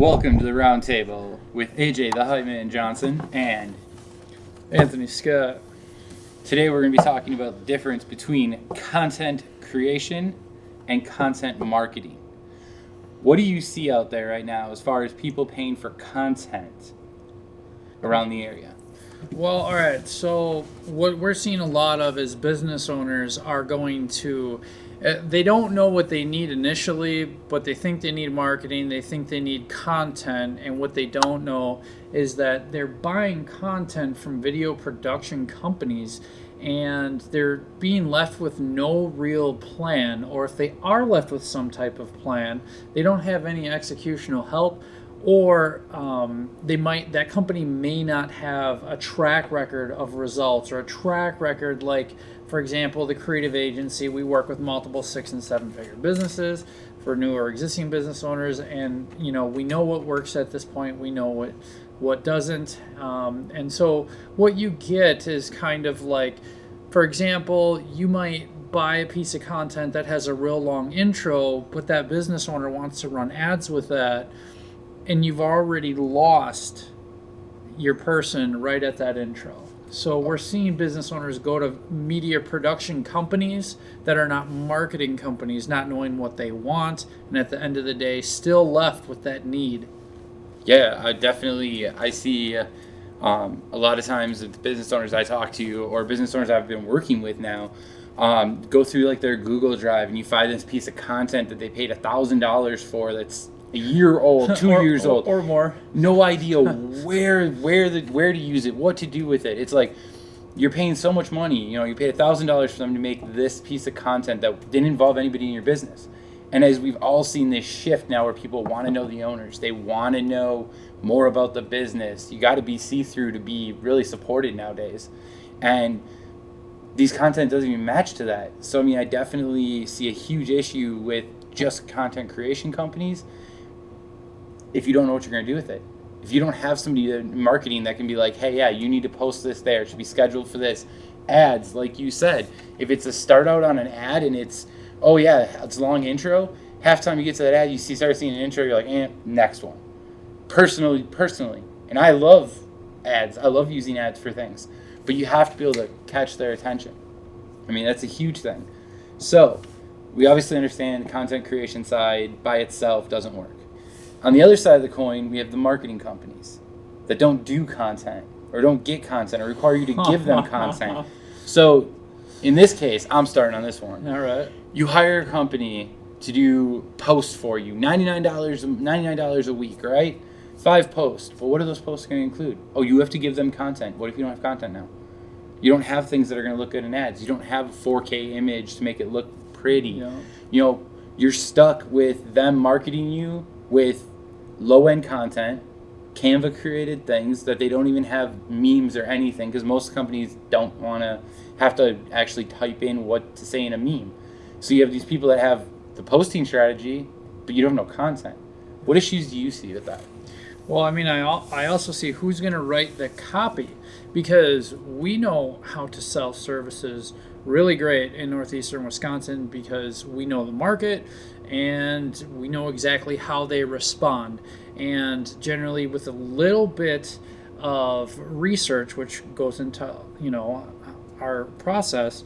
Welcome to the round table with AJ the Hype Man Johnson, and Anthony Scott. today we're going to be talking about the difference between content creation and content marketing. What do you see out there right now as far as people paying for content around the area? Well, all right. So what we're seeing a lot of is business owners are going to, they don't know what they need initially, but they think they need marketing. They think they need content. And what they don't know is that they're buying content from video production companies and they're being left with no real plan. Or if they are left with some type of plan, they don't have any executional help. Or that company may not have a track record of results or a track record like, for example, the creative agency. We work with multiple 6 and 7 figure businesses for new or existing business owners, and we know what works at this point. We know what doesn't, and so what you get is kind of like, for example, you might buy a piece of content that has a real long intro, but that business owner wants to run ads with that. And you've already lost your person right at that intro. So we're seeing business owners go to media production companies that are not marketing companies, not knowing what they want, and at the end of the day, still left with that need. Yeah, I see a lot of times that the business owners I talk to or business owners I've been working with now go through like their Google Drive, and you find this piece of content that they paid $1,000 for that's a year old, 2 years old, or more. No idea where to use it, what to do with it. It's like you're paying so much money. You paid $1,000 for them to make this piece of content that didn't involve anybody in your business. And as we've all seen this shift now, where people want to know the owners, they want to know more about the business. You got to be see-through to be really supported nowadays, and these content doesn't even match to that. So I definitely see a huge issue with just content creation companies. If you don't know what you're going to do with it, if you don't have somebody in marketing that can be like, hey, yeah, you need to post this there, it should be scheduled for this. Ads, like you said, if it's a start out on an ad and it's, oh yeah, it's a long intro, half time you get to that ad, you start seeing an intro, you're like, next one. Personally, and I love ads. I love using ads for things, but you have to be able to catch their attention. That's a huge thing. So we obviously understand the content creation side by itself doesn't work. On the other side of the coin, we have the marketing companies that don't do content or don't get content or require you to give them content. So in this case, I'm starting on this one. All right. You hire a company to do posts for you, $99 a week, right? 5 posts. But what are those posts going to include? Oh, you have to give them content. What if you don't have content now? You don't have things that are going to look good in ads. You don't have a 4K image to make it look pretty. Yeah. You're stuck with them marketing you with low-end content, Canva created things that they don't even have memes or anything, because most companies don't want to have to actually type in what to say in a meme. So you have these people that have the posting strategy, but you don't have no content. What issues do you see with that? Well, I also see who's going to write the copy, because we know how to sell services really great in northeastern Wisconsin because we know the market and we know exactly how they respond. And generally, with a little bit of research, which goes into our process,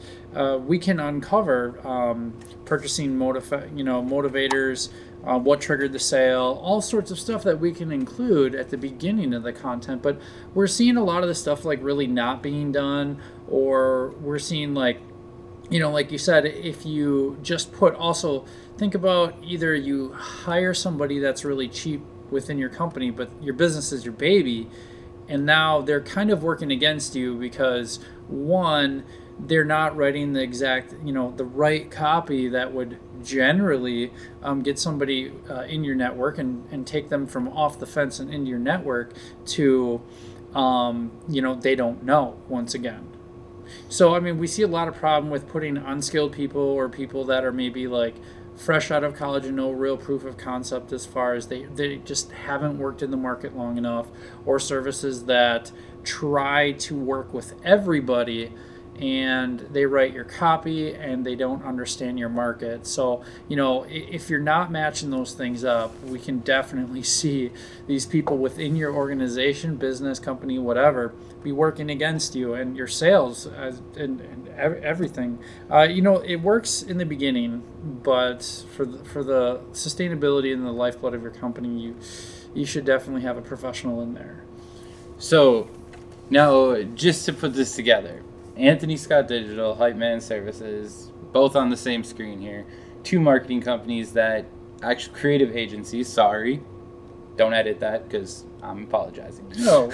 we can uncover purchasing motivators, what triggered the sale, all sorts of stuff that we can include at the beginning of the content. But we're seeing a lot of the stuff like really not being done, or we're seeing like you said, if you just also think about either you hire somebody that's really cheap within your company, but your business is your baby, and now they're kind of working against you because one, they're not writing the exact, the right copy that would generally get somebody in your network and take them from off the fence and into your network to, they don't know once again. So, we see a lot of problem with putting unskilled people or people that are maybe like fresh out of college and no real proof of concept as far as they just haven't worked in the market long enough, or services that try to work with everybody and they write your copy and they don't understand your market. So, if you're not matching those things up, we can definitely see these people within your organization, business, company, whatever, be working against you and your sales and everything. It works in the beginning, but for the sustainability and the lifeblood of your company, you should definitely have a professional in there. So now, just to put this together, Anthony Scott Digital, Hype Man Services, both on the same screen here. Two marketing companies that actually creative agencies. Sorry, don't edit that because I'm apologizing. No,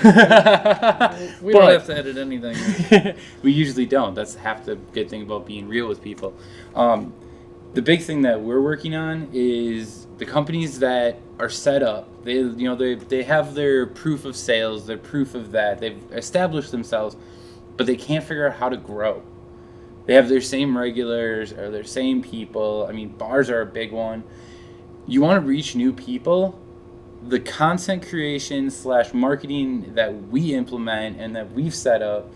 we don't have to edit anything. We usually don't. That's half the good thing about being real with people. The big thing that we're working on is the companies that are set up. They have their proof of sales, their proof of that. They've established themselves, but they can't figure out how to grow. They have their same regulars or their same people. I mean, bars are a big one. You want to reach new people. The content creation / marketing that we implement and that we've set up,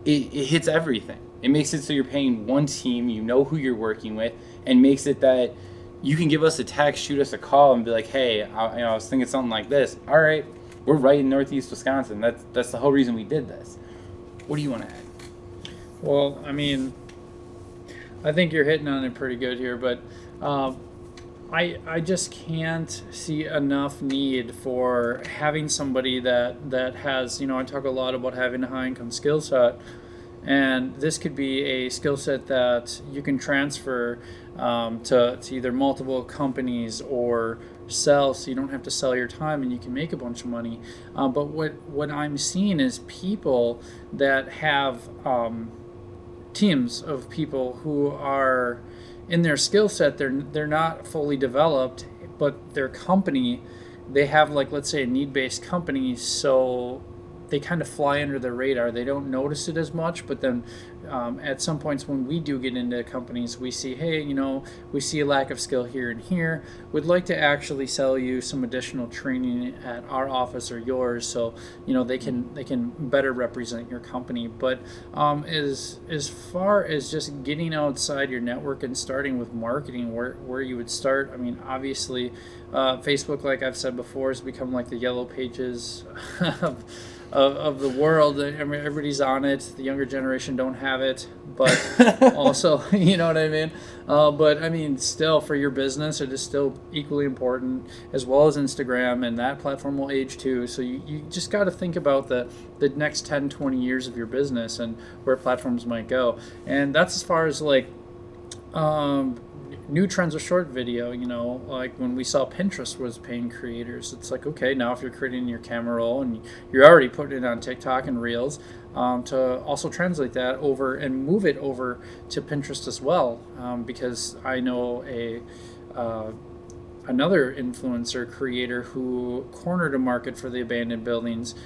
it hits everything. It makes it so you're paying one team, you know who you're working with, and makes it that you can give us a text, shoot us a call, and be like, hey, I was thinking something like this. All right, we're right in Northeast Wisconsin. That's the whole reason we did this. What do you want to add? Well, I mean, I think you're hitting on it pretty good here, but I just can't see enough need for having somebody that has, I talk a lot about having a high income skill set, and this could be a skill set that you can transfer to either multiple companies or sell, so you don't have to sell your time and you can make a bunch of money. But what I'm seeing is people that have teams of people who are in their skill set, they're not fully developed, but their company, they have, like, let's say a need-based company, so they kind of fly under the radar. They don't notice it as much, but then at some points when we do get into companies, we see, hey, we see a lack of skill here and here. We'd like to actually sell you some additional training at our office or yours, so they can better represent your company. But as far as just getting outside your network and starting with marketing, where you would start, I mean, obviously, Facebook, like I've said before, has become like the yellow pages of the world. I mean, everybody's on it. The younger generation don't have it, but also, you know what I mean? But I mean, still, for your business, it is still equally important, as well as Instagram, and that platform will age too. So you just got to think about the next 10, 20 years of your business and where platforms might go. And that's as far as like new trends of short video. Like when we saw Pinterest was paying creators, it's like, okay, now if you're creating your camera roll and you're already putting it on TikTok and Reels, to also translate that over and move it over to Pinterest as well, because I know another influencer creator who cornered a market for the abandoned buildings,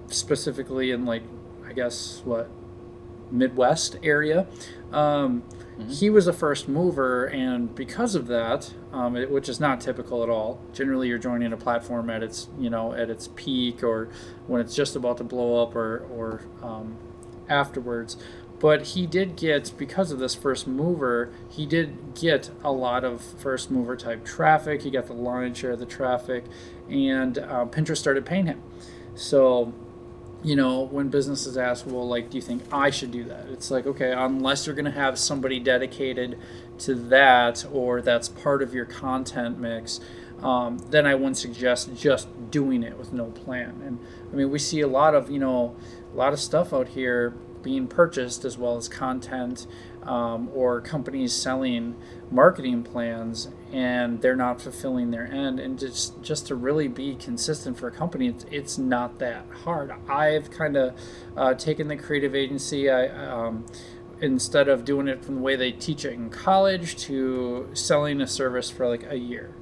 specifically in, like, I guess Midwest area. He was a first mover, and because of that, which is not typical at all. Generally, you're joining a platform at its peak, or when it's just about to blow up, or afterwards. But he did get, because of this first mover, he did get a lot of first mover type traffic. He got the lion's share of the traffic, and Pinterest started paying him. So, when businesses ask, well, like, do you think I should do that? It's like, okay, unless you're going to have somebody dedicated to that, or that's part of your content mix, then I wouldn't suggest just doing it with no plan. And I mean, we see a lot of stuff out here being purchased, as well as content, or companies selling marketing plans, and they're not fulfilling their end. And just to really be consistent for a company, it's not that hard. I've kind of taken the creative agency, instead of doing it from the way they teach it in college, to selling a service for like a year.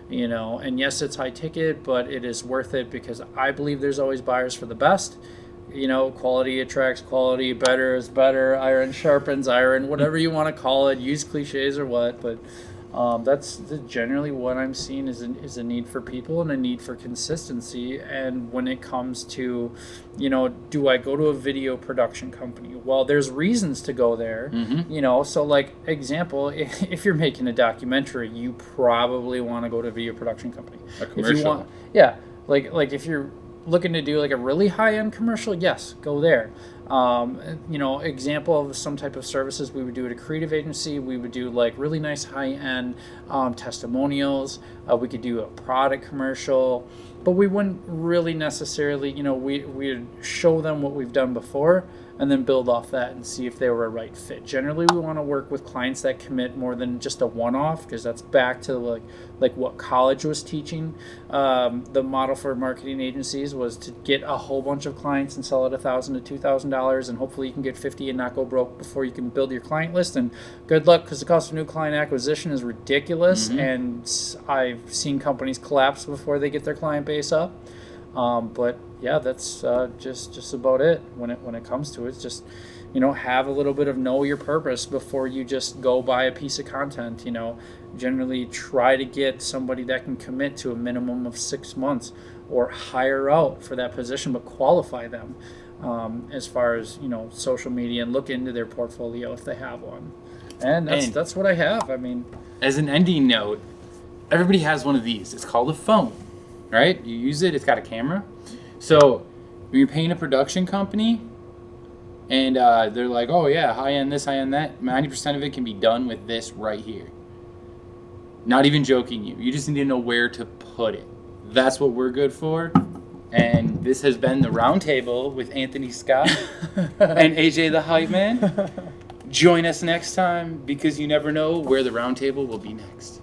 And yes, it's high ticket, but it is worth it, because I believe there's always buyers for the best. Quality attracts quality, better is better, iron sharpens iron, whatever you want to call it, use cliches or what, but That's generally what I'm seeing is a need for people and a need for consistency. And when it comes to, do I go to a video production company? Well, there's reasons to go there, So like example, if you're making a documentary, you probably want to go to a video production company. A commercial. If you want, like if you're looking to do like a really high-end commercial, yes, go there. Example of some type of services we would do at a creative agency, we would do like really nice high-end testimonials. We could do a product commercial, but we wouldn't really necessarily, we'd show them what we've done before and then build off that and see if they were a right fit. Generally, we want to work with clients that commit more than just a one-off, because that's back to like what college was teaching. The model for marketing agencies was to get a whole bunch of clients and sell at $1,000 to $2,000, and hopefully you can get 50 and not go broke before you can build your client list. And good luck, because the cost of new client acquisition is ridiculous, and I've seen companies collapse before they get their client base up. But yeah, that's just about it when it comes to it. It's just, have a little bit of know your purpose before you just go buy a piece of content. Generally try to get somebody that can commit to a minimum of 6 months, or hire out for that position, but qualify them as far as social media, and look into their portfolio if they have one. And that's what I have. I mean, as an ending note, everybody has one of these. It's called a phone, right? You use it. It's got a camera. So when you're paying a production company, and they're like, oh yeah, high end this, high end that, 90% of it can be done with this right here. Not even joking you. You just need to know where to put it. That's what we're good for. And this has been the Roundtable with Anthony Scott and AJ the Hype Man. Join us next time, because you never know where the Roundtable will be next.